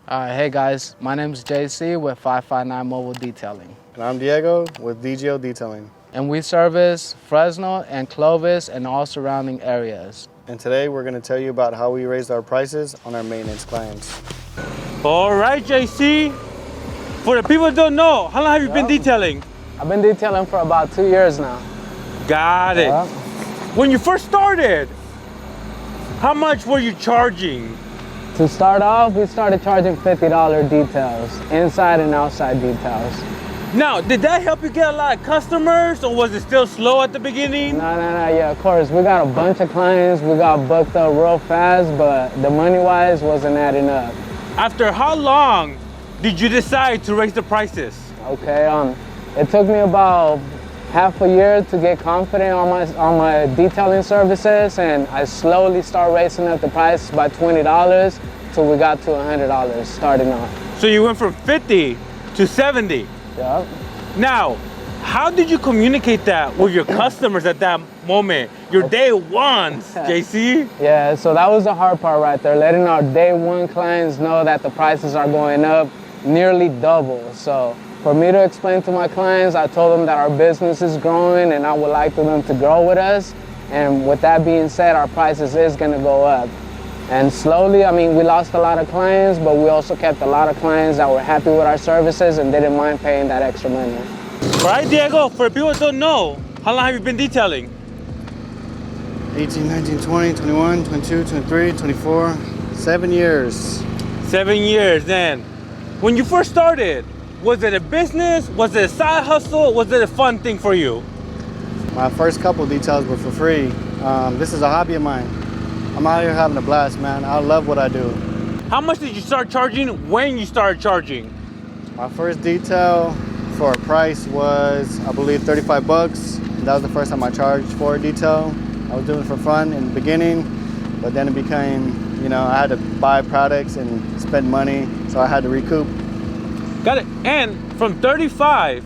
Hey guys, my name is JC with 559 Mobile Detailing. And I'm Diego with DGO Detailing. And we service Fresno and Clovis and all surrounding areas. And today we're going to tell you about how we raised our prices on our maintenance clients. All right, JC. For the people that don't know, how long have you been detailing? I've been detailing for about 2 years now. Got it. When you first started, how much were you charging? To start off, we started charging $50 details, inside and outside details. Now, did that help you get a lot of customers, or was it still slow at the beginning? No, yeah, of course. We got a bunch of clients, we got booked up real fast, but the money-wise wasn't adding up. After how long did you decide to raise the prices? Okay, it took me about half a year to get confident on my detailing services, and I slowly started raising up the price by $20 till we got to $100 starting off. So you went from 50 to 70. Yep. Now, how did you communicate that with your customers at that moment? Your day ones, JC? Yeah, so that was the hard part right there, letting our day one clients know that the prices are going up nearly double. So for me to explain to my clients, I told them that our business is growing and I would like for them to grow with us. And with that being said, our prices is gonna go up. And slowly, I mean, we lost a lot of clients, but we also kept a lot of clients that were happy with our services and didn't mind paying that extra money. All right, Diego, for people that don't know, how long have you been detailing? 18, 19, 20, 21, 22, 23, 24, 7 years. 7 years then. When you first started, was it a business? Was it a side hustle? Was it a fun thing for you? My first couple details were for free. This is a hobby of mine. I'm out here having a blast, man. I love what I do. How much did you start charging when you started charging? My first detail for a price was, I believe, 35 bucks. That was the first time I charged for a detail. I was doing it for fun in the beginning, but then it became, I had to buy products and spend money, so I had to recoup. Got it. And from 35,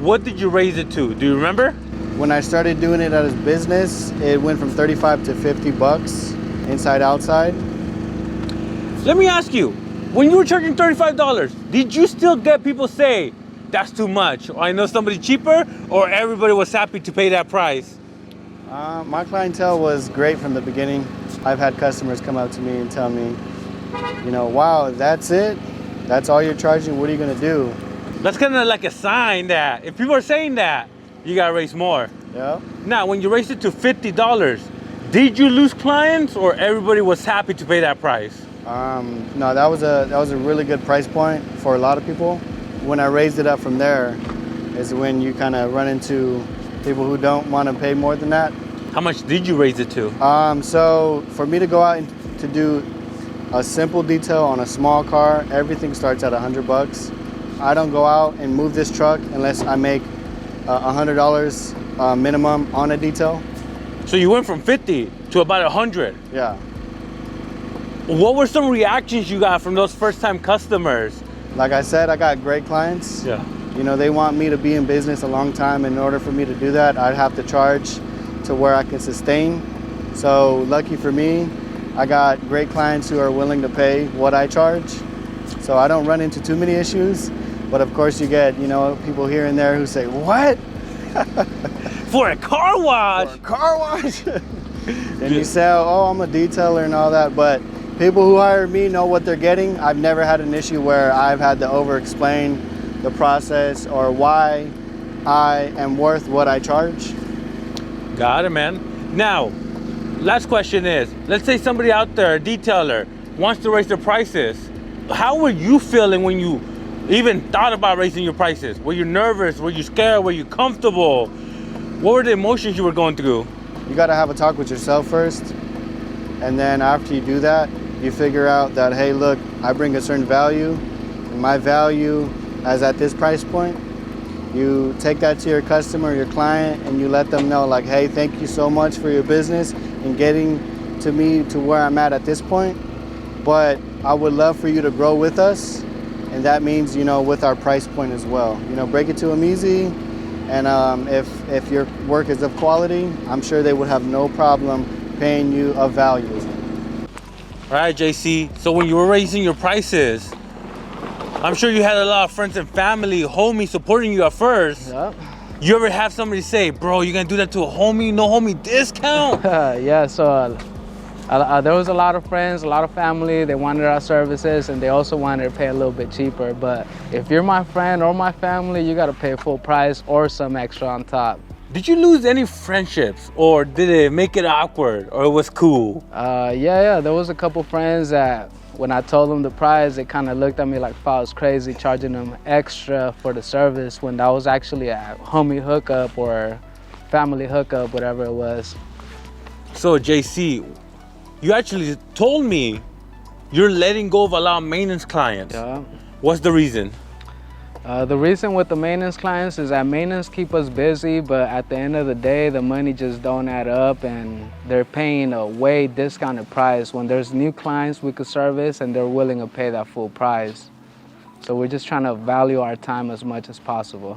what did you raise it to? Do you remember? When I started doing it as a business, it went from 35 to 50 bucks, inside, outside. Let me ask you, when you were charging $35, did you still get people say, that's too much, or I know somebody cheaper, or everybody was happy to pay that price? My clientele was great from the beginning. I've had customers come up to me and tell me, wow, that's it? That's all you're charging? What are you gonna do? That's kind of like a sign that if people are saying that, you gotta raise more. Yeah. Now, when you raised it to $50, did you lose clients, or everybody was happy to pay that price? No, that was a really good price point for a lot of people. When I raised it up from there is when you kind of run into people who don't want to pay more than that. How much did you raise it to? So for me to go out and to do a simple detail on a small car, everything starts at 100 bucks. I don't go out and move this truck unless I make $100 minimum on a detail. So you went from 50 to about 100. Yeah. What were some reactions you got from those first-time customers? Like I said, I got great clients. Yeah. They want me to be in business a long time. In order for me to do that, I'd have to charge to where I can sustain. So lucky for me, I got great clients who are willing to pay what I charge. So I don't run into too many issues. But of course you get, people here and there who say, what? For a car wash? For a car wash? And you say, oh, I'm a detailer and all that. But people who hire me know what they're getting. I've never had an issue where I've had to over-explain the process or why I am worth what I charge. Got it, man. Now, last question is, let's say somebody out there, a detailer, wants to raise their prices. How were you feeling when you even thought about raising your prices? Were you nervous? Were you scared? Were you comfortable? What were the emotions you were going through? You got to have a talk with yourself first. And then after you do that, you figure out that, hey, look, I bring a certain value. And my value is at this price point. You take that to your customer, your client, and you let them know, like, hey, thank you so much for your business and getting to me to where I'm at this point. But I would love for you to grow with us. And that means, with our price point as well. Break it to them easy. And if your work is of quality, I'm sure they would have no problem paying you a value. All right, JC. So when you were raising your prices, I'm sure you had a lot of friends and family, homies supporting you at first. Yep. You ever have somebody say, bro, you gonna do that to a homie? No homie discount? Yeah, so there was a lot of friends, a lot of family. They wanted our services, and they also wanted to pay a little bit cheaper. But if you're my friend or my family, you gotta pay full price or some extra on top. Did you lose any friendships, or did it make it awkward, or it was cool? Yeah, there was a couple friends that when I told them the price, they kind of looked at me like if I was crazy charging them extra for the service when that was actually a homie hookup or family hookup, whatever it was. So JC, you actually told me you're letting go of a lot of maintenance clients. Yeah. What's the reason? The reason with the maintenance clients is that maintenance keep us busy, but at the end of the day, the money just don't add up, and they're paying a way discounted price when there's new clients we could service and they're willing to pay that full price. So we're just trying to value our time as much as possible.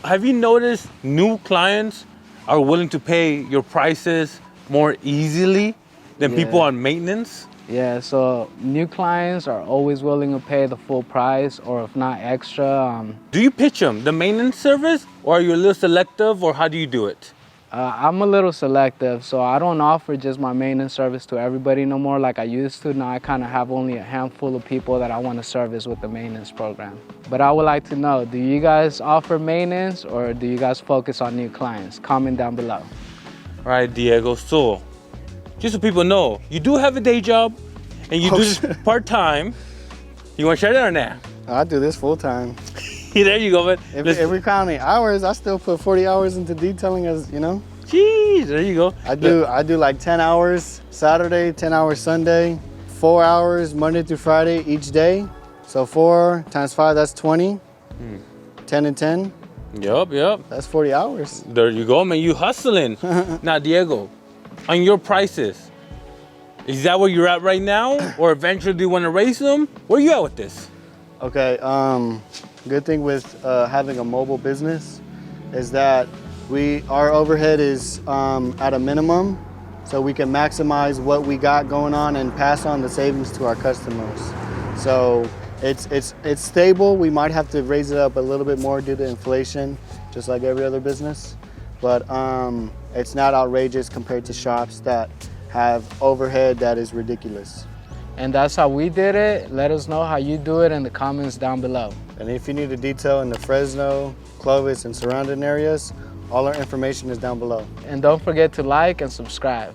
Have you noticed new clients are willing to pay your prices more easily than people on maintenance? Yeah, so new clients are always willing to pay the full price, or if not extra. Do you pitch them the maintenance service, or are you a little selective, or how do you do it? I'm a little selective, so I don't offer just my maintenance service to everybody no more like I used to. Now I kind of have only a handful of people that I want to service with the maintenance program. But I would like to know, do you guys offer maintenance, or do you guys focus on new clients? Comment down below. All right, Diego, so just so people know, you do have a day job, and you do this part-time. You want to share that or not? I do this full time. There you go, man. If we're counting hours, I still put 40 hours into detailing, as you know. Jeez, there you go. I do like 10 hours Saturday, 10 hours Sunday, 4 hours Monday through Friday each day. So 4 times 5, that's 20. 10 and 10. Yep. That's 40 hours. There you go, man. You hustling. Now, Diego, on your prices, is that where you're at right now? Or eventually do you want to raise them? Where you at with this? Okay, good thing with having a mobile business is that our overhead is at a minimum, so we can maximize what we got going on and pass on the savings to our customers. So it's stable. We might have to raise it up a little bit more due to inflation, just like every other business, but it's not outrageous compared to shops that have overhead that is ridiculous. And that's how we did it. Let us know how you do it in the comments down below. And if you need a detail in the Fresno, Clovis, and surrounding areas, all our information is down below. And don't forget to like and subscribe.